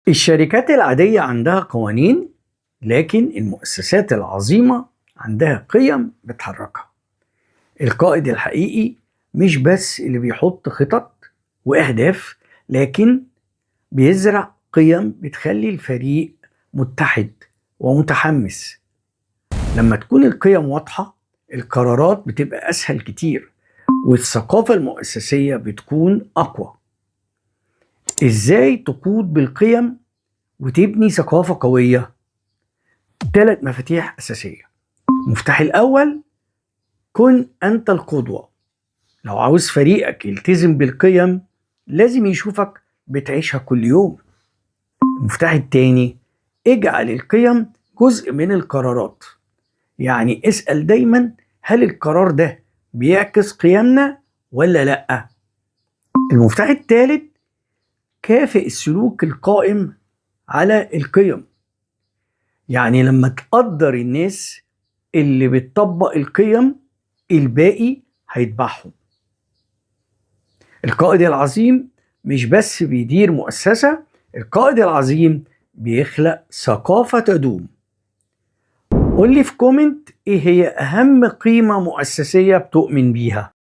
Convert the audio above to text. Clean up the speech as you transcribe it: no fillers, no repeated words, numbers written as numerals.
الشركات العادية عندها قوانين، لكن المؤسسات العظيمة عندها قيم بتحركها. القائد الحقيقي مش بس اللي بيحط خطط وأهداف، لكن بيزرع قيم بتخلي الفريق متحد ومتحمس. لما تكون القيم واضحة، القرارات بتبقى أسهل كتير والثقافة المؤسسية بتكون أقوى. إزاي تقود بالقيم وتبني ثقافة قوية؟ 3 مفاتيح أساسية. المفتاح الأول: كن أنت القدوة. لو عاوز فريقك يلتزم بالقيم، لازم يشوفك بتعيشها كل يوم. المفتاح التاني: اجعل القيم جزء من القرارات. يعني اسأل دايما، هل القرار ده بيعكس قيمنا ولا لأ؟ المفتاح الثالث: كافئ السلوك القائم على القيم. يعني لما تقدر الناس اللي بتطبق القيم، الباقي هيتبعهم. القائد العظيم مش بس بيدير مؤسسة، القائد العظيم بيخلق ثقافة تدوم. قول لي في كومنت ايه هي اهم قيمة مؤسسية بتؤمن بيها.